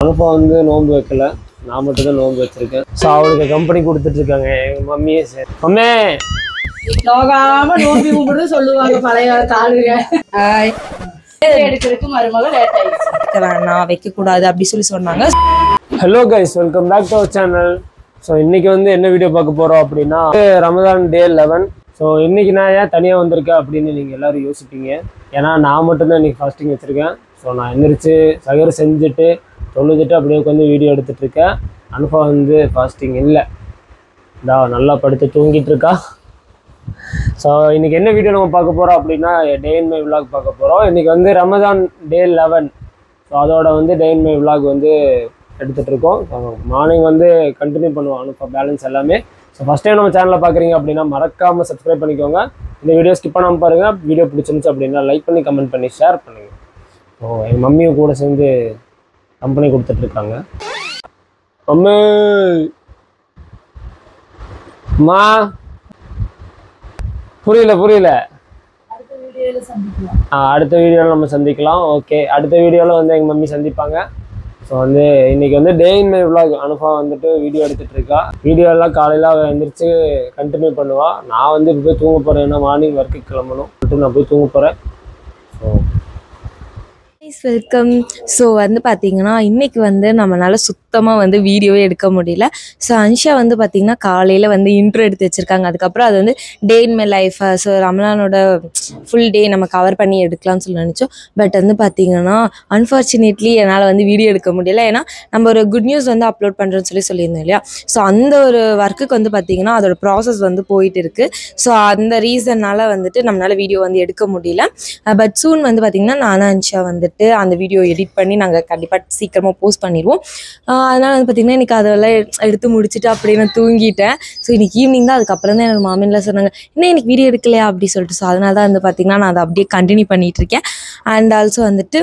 அனுப்பா வந்து நோன்பு வைக்கல, நான் மட்டும் தான் நோன்பு வச்சிருக்கேன். ஸோ அவளுக்கு கம்பெனி கொடுத்துட்டு இருக்காங்க எங்கள் மம்மியே. சரி மம்மே நோகாம நோம்பி கும்பிடுறது சொல்லுவாங்க பழைய ஆளுங்க. எடுக்கிறதுக்கு மருமகள் லேட் ஆயிடுச்சு, வேணாம் வைக்கக்கூடாது அப்படி சொல்லி சொன்னாங்க. Hello guys, welcome back to our channel. So இன்னைக்கு வந்து என்ன வீடியோ பார்க்க போகிறோம் அப்படின்னா ரமதான் டே 11. ஸோ இன்னைக்கு நான் ஏன் தனியாக வந்திருக்கேன் அப்படின்னு நீங்கள் எல்லோரும் யோசிப்பீங்க. ஏன்னா நான் மட்டும்தான் இன்னைக்கு ஃபாஸ்டிங் வச்சுருக்கேன். ஸோ நான் எந்திரிச்சு சகர் செஞ்சுட்டு தொழுதுட்டு அப்படியே உட்காந்து வீடியோ எடுத்துகிட்ருக்கேன். அனுப்பா வந்து ஃபாஸ்டிங் இல்லை, நல்லா படுத்து தூங்கிட்டு இருக்கா. ஸோ இன்றைக்கி என்ன வீடியோ நம்ம பார்க்க போகிறோம் அப்படின்னா டே இன் மை விலாக் பார்க்க போகிறோம். இன்றைக்கி வந்து ரமதான் டே 11. ஸோ அதோட வந்து டே இன் மை விலாக் வந்து எடுத்துகிட்ருக்கோம். மார்னிங் வந்து கண்டினியூ பண்ணுவோம் அனுப்பா பேலன்ஸ் எல்லாமே. ஸோ ஃபஸ்ட் டைம் நம்ம சேனலில் பார்க்குறீங்க அப்படின்னா மறக்காமல் சப்ஸ்கிரைப் பண்ணிக்கோங்க. இந்த வீடியோ ஸ்கிப் பண்ணாமல் பாருங்கள். வீடியோ பிடிச்சிருந்துச்சு அப்படின்னா லைக் பண்ணி கமெண்ட் பண்ணி ஷேர் பண்ணுங்கள். ஸோ எங்கள் மம்மியும் கூட சேர்ந்து கம்பெனி கொடுத்துட்ருக்காங்க. மம்மி அம்மா புரியல. அடுத்த வீடியோவில் நம்ம சந்திக்கலாம். ஓகே, அடுத்த வீடியோவில் வந்து எங்கள் மம்மி சந்திப்பாங்க. ஸோ வந்து இன்றைக்கி வந்து டே இன் மை விலாக் அனுப்பா வந்துட்டு வீடியோ எடுத்துகிட்ருக்கா. வீடியோ எல்லாம் காலையில் அவள் எழுந்திரிச்சு கண்டினியூ பண்ணுவாள். நான் வந்து இப்போ போய் தூங்க போகிறேன், ஏன்னா மார்னிங் ஒர்க்குக்கு கிளம்பணும். நான் போய் தூங்க போகிறேன். So welcome. ஸோ வந்து பார்த்தீங்கன்னா இன்றைக்கி வந்து நம்மளால் சுத்தமாக வந்து வீடியோவே எடுக்க முடியல. ஸோ அன்ஷா வந்து பார்த்திங்கன்னா காலையில் வந்து இன்ட்ரோ எடுத்து வச்சுருக்காங்க. அதுக்கப்புறம் அது வந்து day in my life, so ரமலானோட ஃபுல் டே நம்ம கவர் பண்ணி எடுக்கலாம்னு சொல்லி நினச்சோம். பட் வந்து பார்த்திங்கன்னா அன்ஃபார்ச்சுனேட்லி என்னால் வந்து வீடியோ எடுக்க முடியல. ஏன்னா நம்ம ஒரு குட் நியூஸ் வந்து அப்லோட் பண்ணுறோன்னு சொல்லியிருந்தோம் இல்லையா. ஸோ அந்த ஒரு ஒர்க்குக்கு வந்து பார்த்திங்கன்னா அதோட ப்ராசஸ் வந்து போயிட்டு இருக்குது. ஸோ அந்த ரீசன்னால் வந்துட்டு நம்மளால் வீடியோ வந்து எடுக்க முடியல. பட் சூன் வந்து பார்த்திங்கன்னா நானும் அன்ஷா வந்துட்டு அந்த வீடியோ எடிட் பண்ணி நாங்கள் கண்டிப்பாக சீக்கிரமாக போஸ்ட் பண்ணிடுவோம். அதனால் வந்து பார்த்திங்கன்னா இன்றைக்கி அதெல்லாம் எடுத்து முடிச்சுட்டு அப்படியே நான் தூங்கிட்டேன். ஸோ இன்றைக்கி ஈவினிங் தான் அதுக்கப்புறம் தான் எனக்கு மாமின்லாம் சொன்னாங்க, இன்னும் இன்றைக்கி வீடியோ எடுக்கலையா அப்படி சொல்லிட்டு. ஸோ அதனால தான் வந்து பார்த்திங்கன்னா நான் அதை அப்படியே கண்டினியூ பண்ணிகிட்ருக்கேன். அண்ட் ஆல்சோ வந்துட்டு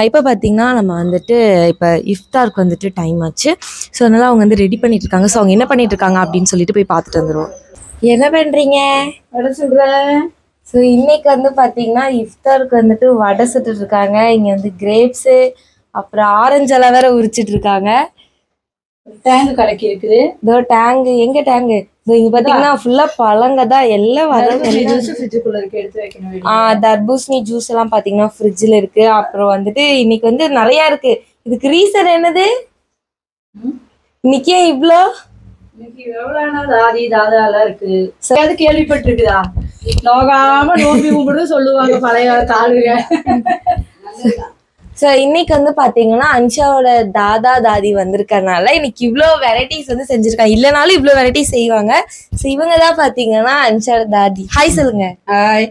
இப்போ பார்த்திங்கன்னா நம்ம வந்துட்டு இப்போ இஃப்தாருக்கு வந்துட்டு டைம் ஆச்சு. ஸோ அதனால் அவங்க வந்து ரெடி பண்ணிகிட்ருக்காங்க. ஸோ அவங்க என்ன பண்ணிகிட்ருக்காங்க அப்படின்னு சொல்லிட்டு போய் பார்த்துட்டு வந்துடுவோம். என்ன பண்ணுறீங்க? வடை சொல்றேன். ஸோ இன்னைக்கு வந்து பார்த்தீங்கன்னா இஃப்தாருக்கு வந்துட்டு வடை சுட்டுட்டு இருக்காங்க. இங்கே வந்து கிரேப்ஸு அப்புறம் ஆரஞ்செல்லாம் வேற உரிச்சிட்டு இருக்காங்க. டேங்கு கலக்கி இருக்குது. இதோ டேங்கு, எங்க டேங்கு? இங்க பார்த்தீங்கன்னா ஃபுல்லாக பழங்க தான் எல்லாம் ஃப்ரிட்ஜுக்குள்ள இருக்கு, எடுத்து வைக்கணும். தர்பூசணி ஜூஸ் எல்லாம் பார்த்தீங்கன்னா ஃப்ரிட்ஜில் இருக்கு. அப்புறம் வந்துட்டு இன்னைக்கு வந்து நிறையா இருக்கு. இதுக்கு ரீசன் என்னது? இன்னைக்கே இவ்வளோ இன்னைக்கு எவ்வளோ தாதி தாதாலாம் இருக்கு. அது கேள்விப்பட்டிருக்குதா? நோகாம நோம்பி கும்பிடுறது சொல்லுவாங்க பழைய ஆளுங்க. ஸோ இன்னைக்கு வந்து பார்த்தீங்கன்னா அன்ஷாவோட தாதா தாதி வந்திருக்கறனால இன்னைக்கு இவ்வளோ வெரைட்டிஸ் வந்து செஞ்சுருக்காங்க. இல்லைனாலும் இவ்வளோ வெரைட்டிஸ் செய்வாங்க. ஸோ இவங்க தான் பார்த்தீங்கன்னா அன்ஷாவோட தாதி. ஹாய் சொல்லுங்க. ஹாய்.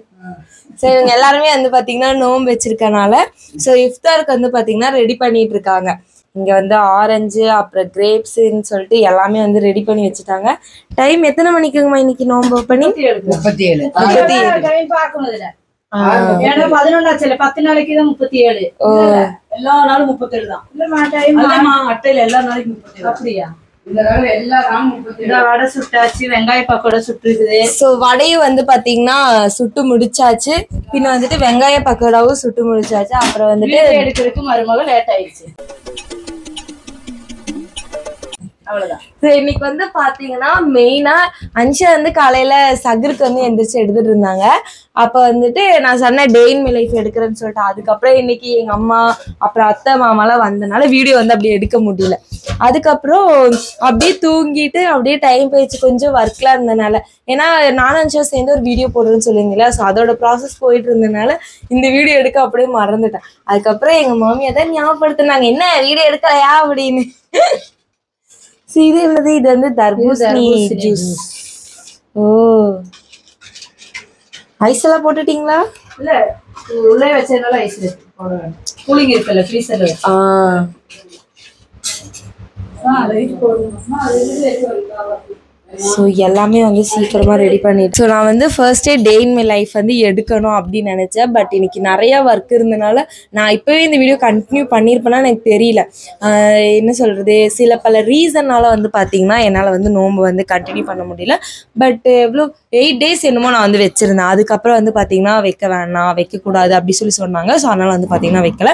ஸோ இவங்க எல்லாருமே வந்து பார்த்தீங்கன்னா நோம்பு வச்சிருக்கனால ஸோ இஃப்தாருக்கு வந்து பார்த்தீங்கன்னா ரெடி பண்ணிட்டு இருக்காங்க. இங்கே வந்து ஆரஞ்சு அப்புறம் கிரேப்ஸுன்னு சொல்லிட்டு எல்லாமே வந்து ரெடி பண்ணி வச்சுட்டாங்க. டைம் எத்தனை மணிக்குங்கம்மா இன்னைக்கு நோம்பு பண்ணி? 37 பார்க்கணும். இதுல 11 10 நாளைக்கு தான் 37. எல்லா நாளும் 37 தான். இல்லம்மா அட்டையில எல்லா நாளைக்கும் 37. அப்படியா? இந்த நாள் எல்லா நாளும் 37. வடை சுட்டாச்சு, வெங்காய பக்கோடா சுட்டு இருக்குது. ஸோ வடையும் வந்து பார்த்தீங்கன்னா சுட்டு முடிச்சாச்சு. பின்ன வந்துட்டு வெங்காய பக்கோடாவும் சுட்டு முடிச்சாச்சு. அப்புறம் வந்துட்டு எடுக்கிறதுக்கு மருமகள் லேட் ஆயிடுச்சு. அவ்வளவுதான். இன்னைக்கு வந்து பாத்தீங்கன்னா மெயினா அன்ஷா வந்து காலையில சகருக்கு வந்து எந்திரிச்சு எடுத்துட்டு இருந்தாங்க. அப்ப வந்துட்டு நான் சொன்னேன் டே இன் மை லைஃப் எடுக்கிறேன்னு சொல்லிட்டு. அதுக்கப்புறம் இன்னைக்கு எங்க அம்மா அப்புறம் அத்தை மாமாலாம் வந்தனால வீடியோ வந்து அப்படியே எடுக்க முடியல. அதுக்கப்புறம் அப்படியே தூங்கிட்டு அப்படியே டைம் போயிடுச்சு. கொஞ்சம் ஒர்க்லாம் இருந்தனால, ஏன்னா நானும் அன்ஷா சேர்ந்து ஒரு வீடியோ போடுறேன்னு சொல்லுவீங்களா. ஸோ அதோட ப்ராசஸ் போயிட்டு இருந்தனால இந்த வீடியோ எடுக்க அப்படியே மறந்துட்டேன். அதுக்கப்புறம் எங்க மாமியை தான் ஞாபகப்படுத்தினாங்க, என்ன வீடியோ எடுக்கலையா அப்படின்னு. இது என்னது? இது வந்து தர்பூசணி ஜூஸ். ஓ, ஐஸ் எல்லாம் போட்டுட்டீங்களா? இல்ல, உள்ளே வச்சதுனால ஐஸ் போட வேண்டாம். கூலிங் இருக்குல்ல ஃப்ரீசர்ல. ஸோ எல்லாமே வந்து சீக்கிரமாக ரெடி பண்ணிட்டு ஸோ நான் வந்து ஃபர்ஸ்டே டே இன் மை லைஃப் வந்து எடுக்கணும் அப்படின்னு நினச்சேன். பட் இன்னைக்கு நிறையா ஒர்க் இருந்தனால நான் இப்போவே இந்த வீடியோ கண்டினியூ பண்ணியிருப்பேன்னா எனக்கு தெரியல. என்ன சொல்கிறது, சில பல ரீசன்னால் வந்து பார்த்திங்கன்னா என்னால் வந்து நோன்பு வந்து கண்டினியூ பண்ண முடியல. பட் எவ்வளோ 8 days என்னமோ நான் வந்து வச்சுருந்தேன். அதுக்கப்புறம் வந்து பார்த்திங்கன்னா வைக்க வேணாம், வைக்கக்கூடாது அப்படி சொல்லி சொன்னாங்க. ஸோ அதனால் வந்து பார்த்திங்கன்னா வைக்கல.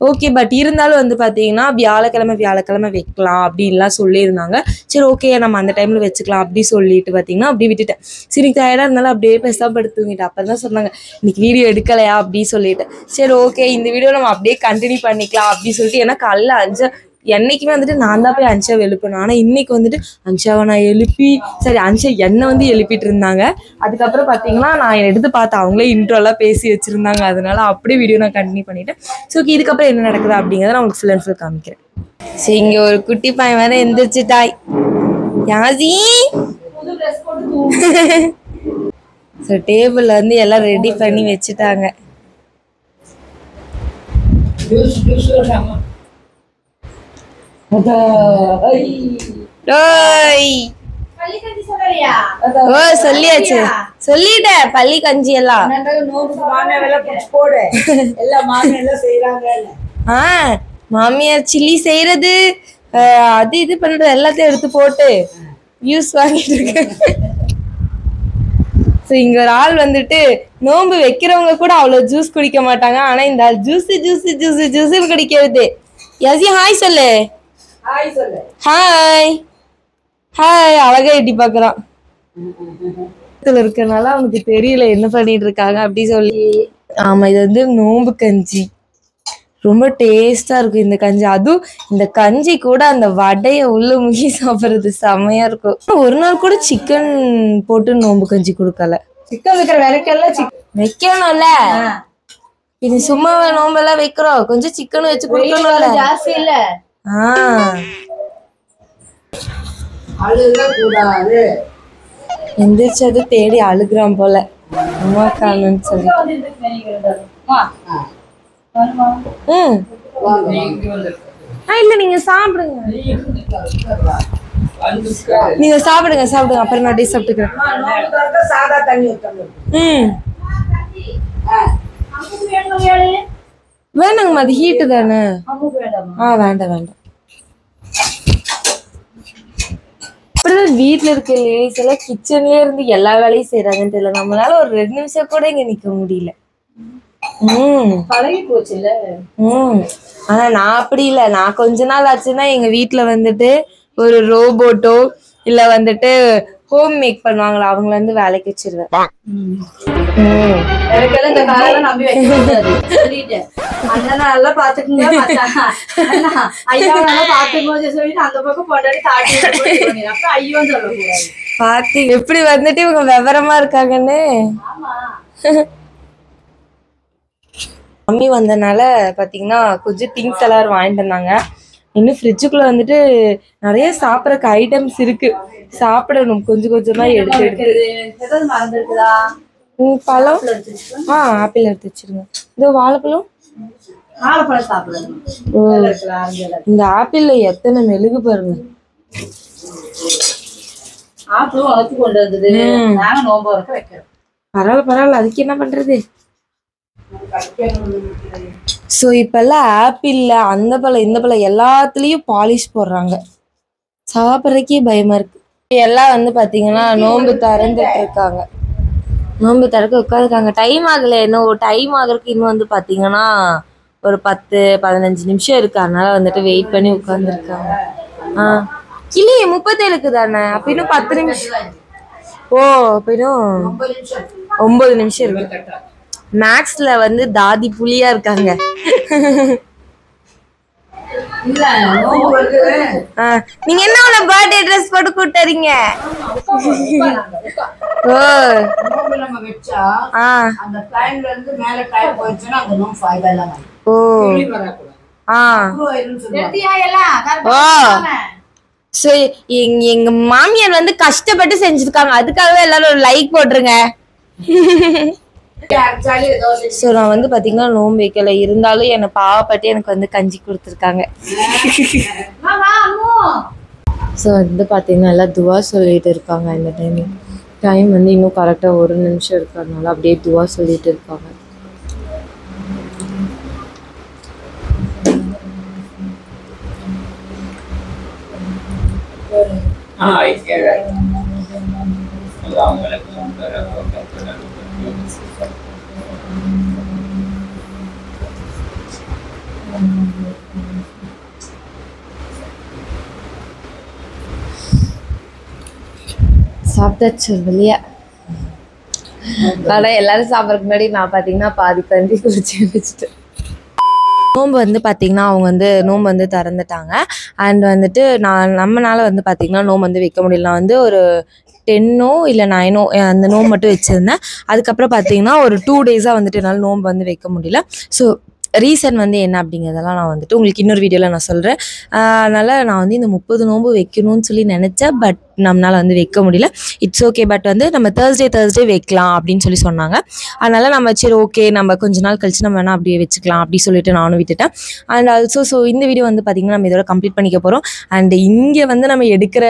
ஓகே. பட் இருந்தாலும் வந்து பார்த்தீங்கன்னா வியாழக்கிழமை வைக்கலாம் அப்படின்லாம் சொல்லியிருந்தாங்க. சரி ஓகே நம்ம அந்த டைமில் வச்சுக்கலாம் அப்படி சொல்லிட்டு பார்த்தீங்கன்னா அப்படியே விட்டுட்டேன். சரி டயர்டாக இருந்தாலும் அப்படியே பேசாமல் படுத்து தூங்கிட்டேன். அப்போ தான் சொன்னாங்க இன்னைக்கு வீடியோ எடுக்கலையா அப்படி சொல்லிட்டு. சரி ஓகே இந்த வீடியோ நம்ம அப்படியே கண்டினியூ பண்ணிக்கலாம் அப்படின்னு சொல்லிட்டு. ஏன்னா காலைல என்னைக்குமே வந்துட்டு நான் தான் போய் அன்ஷாவை எழுப்பணும். ஆனால் இன்னைக்கு வந்துட்டு அன்ஷாவை நான் எழுப்பி அன்ஷா என்னை வந்து எழுப்பிட்டு இருந்தாங்க. அதுக்கப்புறம் பார்த்தீங்கன்னா நான் எடுத்து பார்த்தேன் அவங்களே இன்ட்ரோலாம் பேசி வச்சுருந்தாங்க. அதனால அப்படியே வீடியோ நான் கண்டினியூ பண்ணிட்டேன். ஸோ இதுக்கப்புறம் என்ன நடக்குது அப்படிங்கிறத நான் உங்களுக்கு ஃபுல் அண்ட் ஃபுல் காமிக்கிறேன். சரி இங்கே ஒரு குட்டி பையன் வேற எந்திரிச்சிட்டாய் யாசி. ஸோ டேபிளில் வந்து எல்லாம் ரெடி பண்ணி வச்சுட்டாங்க. சொல்லியாச்சு சொல்லிட்டேன் பள்ளி கஞ்சி எல்லாம். மாமியார் சில்லி செய்யறது அது இது பண்றது எல்லாத்தையும் எடுத்து போட்டு யூஸ் வாங்கிட்டு இருக்கேன். இங்க ஒரு ஆள் வந்துட்டு நோம்பு வைக்கிறவங்க கூட அவ்வளவு ஜூஸ் குடிக்க மாட்டாங்க. ஆனா இந்த ஆள் ஜூஸ் ஜூஸ் ஜூஸ் ஜூஸ் குடிக்கிறது. யாசி ஹாய் சொல்லு. ஹாய் ஹாய் அழகா எட்டி பாக்குறான். இருக்கனால அவனுக்கு தெரியல என்ன பண்ணிட்டு இருக்காங்க அப்படி சொல்லி. ஆமா இது வந்து நோம்பு கஞ்சி ரொம்ப டேஸ்டா இருக்கும் இந்த கஞ்சி. அதுவும் இந்த கஞ்சி கூட அந்த வடைய உள்ள முகி சாப்பிடுறது செமையா இருக்கும். ஒரு நாள் கூட சிக்கன் போட்டு நோம்பு கஞ்சி கொடுக்கல. சிக்கன் வைக்கிற விலைக்கெல்லாம் வைக்கணும்ல. இது சும்மா நோம்பெல்லாம் வைக்கிறோம் கொஞ்சம் சிக்கன் வச்சு கொடுக்கணும்ல. ஜாஸ்தி இல்ல. எந்திரிச்சது தேடி அழுகுறான் போல அம்மா காணுன்னு சொல்லி. இல்ல நீங்க சாப்பிடுங்க நீங்க சாப்பிடுங்க அப்புறம் நான் டே சாப்பிட்டுக்கிறேன். வேணாங்கம்மா அது ஹீட்டு தானே. வேண்டாம். அப்படிதான் வீட்டுல இருக்க லேடிஸ் எல்லாம் கிச்சன்லயே இருந்து எல்லா வேலையும் செய்யறாங்கன்னு தெரியல. நம்மளால ஒரு 2 நிமிஷம் கூட இங்க நிக்க முடியல. பழகி போச்சுல. ஆனா நான் அப்படி இல்ல. நான் கொஞ்ச நாள் ஆச்சுன்னா எங்க வீட்டுல வந்துட்டு ஒரு ரோபோட்டோ இல்ல வந்துட்டு ஹோம் மேக் பண்ணுவாங்களா அவங்கள வந்து வேலைக்கு வச்சிருவேன். இந்த காலம் நம்பி வைக்க அண்ணா நல்லா பாத்துக்குங்க ஐயா நல்லா பாத்துக்கும் சொல்லிட்டு அந்த பக்கம் பொண்டாடி தாட்டி அப்ப ஐயோன்னு சொல்லக்கூடாது. பாத்து எப்படி வந்துட்டு இவங்க விவரமா இருக்காங்கன்னு. மம்மி வந்தனால பாத்தீங்கன்னா கொஞ்சம் திங்ஸ் எல்லாரும் வாங்கிட்டு வந்தாங்க. இன்னும் ஃப்ரிட்ஜுக்குள்ள வந்துட்டு நிறைய சாப்பிடறக்கு ஐட்டம்ஸ் இருக்கு. சாப்பிடணும் கொஞ்சம் கொஞ்சமா எடுத்து. பழம் ஆப்பிள் எடுத்து வச்சிருங்க. இந்த வாழைப்பழம் இந்த ஆப்பிள்ல எத்தனை மெழுகு பாருங்க. பரவாயில்ல அதுக்கு என்ன பண்றது. சோ இப்பெல்லாம் ஆப்பிள்ல அந்த பழம் இந்த பழம் எல்லாத்துலயும் பாலிஷ் போடுறாங்க. சாப்பிட்றதுக்கே பயமா இருக்கு. எல்லாம் வந்து பாத்தீங்கன்னா நோன்பு திறந்துட்டு இருக்காங்க. நோன்பு திறக்க உட்காந்துருக்காங்க. டைம் ஆகல. இன்னும் டைம் ஆகுறதுக்கு இன்னும் வந்து பாத்தீங்கன்னா ஒரு 10-15 நிமிஷம் இருக்கு. அதனால வந்துட்டு வெயிட் பண்ணி உட்காந்துருக்காங்க. இல்லையே 37க்கு தானே. அப்ப இன்னும் 10 நிமிஷம். அப்ப இன்னும் 9 நிமிஷம் இருக்கு. மேக்ஸ்ல வந்து தாதி புலியா இருக்காங்க. நீங்க என்ன பர்த்டே ட்ரெஸ் போட்டு கூட்டறீங்க? எங்க மாமியார் வந்து கஷ்டப்பட்டு செஞ்சிருக்காங்க. அதுக்காகவே எல்லாரும் ஒரு லைக் போட்டுருங்க. ஸோ நான் வந்து பாத்தீங்கன்னா நோம்பு வைக்கல. இருந்தாலும் என்னை பாவப்பட்டு எனக்கு வந்து கஞ்சி கொடுத்துருக்காங்க. ஸோ வந்து பாத்தீங்கன்னா எல்லாம் துவா சொல்லிட்டு இருக்காங்க. இந்த டைம் வந்து இன்னும் கரெக்டாக 1 நிமிஷம் இருக்கிறதுனால அப்படியே துவா சொல்லிட்டு இருக்காங்க. சாப்பிட்டாச்சு ஒரு வழியா. ஆனால் எல்லாரும் சாப்பிட்றதுக்கு முன்னாடி நான் பார்த்தீங்கன்னா பாதி கஞ்சி குடிச்சு வச்சுட்டு. நோன்பு வந்து பார்த்திங்கன்னா அவங்க வந்து நோன்பு வந்து திறந்துட்டாங்க. அண்ட் வந்துட்டு நம்மளால் வந்து பார்த்திங்கன்னா நோன்பு வந்து வைக்க முடியல. நான் வந்து ஒரு 10 இல்லை 9 அந்த நோன்பு மட்டும் வச்சுருந்தேன். அதுக்கப்புறம் பார்த்திங்கன்னா ஒரு 2 டேஸாக வந்துட்டு என்னால் நோன்பு வந்து வைக்க முடியல. ஸோ ரீசன் வந்து என்ன அப்படிங்கிறதெல்லாம் நான் வந்துட்டு உங்களுக்கு இன்னொரு வீடியோவில் நான் சொல்கிறேன். அதனால் நான் வந்து இந்த 30 நோன்பு வைக்கணும்னு சொல்லி நினச்சேன். பட் நம்மளால் வந்து வைக்க முடியல. It's okay. பட் வந்து நம்ம தேர்ஸ்டே வைக்கலாம் அப்படின்னு சொல்லி சொன்னாங்க. அதனால் நம்ம சரி ஓகே நம்ம கொஞ்ச நாள் கழிச்சு நம்ம வேணால் அப்படியே வச்சுக்கலாம் அப்படி சொல்லிட்டு நானும் விட்டுட்டேன். அண்ட் ஆல்சோ ஸோ இந்த வீடியோ வந்து பார்த்திங்கன்னா நம்ம இதோட கம்ப்ளீட் பண்ணிக்க போகிறோம். அண்ட் இங்கே வந்து நம்ம எடுக்கிற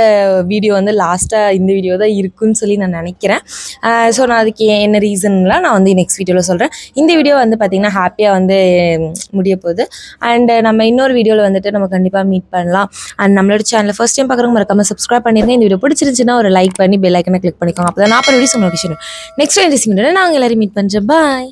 வீடியோ வந்து லாஸ்ட்டாக இந்த வீடியோ தான் இருக்குன்னு சொல்லி நான் நினைக்கிறேன். ஸோ நான் அதுக்கு என்ன ரீசன்லாம் நான் வந்து நெக்ஸ்ட் வீடியோவில் சொல்கிறேன். இந்த வீடியோ வந்து பார்த்திங்கன்னா ஹாப்பியாக வந்து முடிய போகுது. அண்ட் நம்ம இன்னொரு வீடியோவில் வந்துட்டு நம்ம கண்டிப்பாக மீட் பண்ணலாம். அண்ட் நம்மளோட சேனலை ஃபர்ஸ்ட் டைம் பார்க்குறவங்க மறக்காம சப்ஸ்கிரைப் பண்ணிருங்க. இந்த வீடியோ பிடிச்சிருந்துச்சுன்னா ஒரு லைக் பண்ணி பெல் ஐக்கனை கிளிக் பண்ணிக்கோங்க. அப்போ தான் நான் நோட்டிஃபிகேஷன் நெக்ஸ்ட் இன்ட்ரெஸ்டிங் வீடியோ நாங்கள் எல்லாரும் மீட் பண்ணுறேன். பாய்.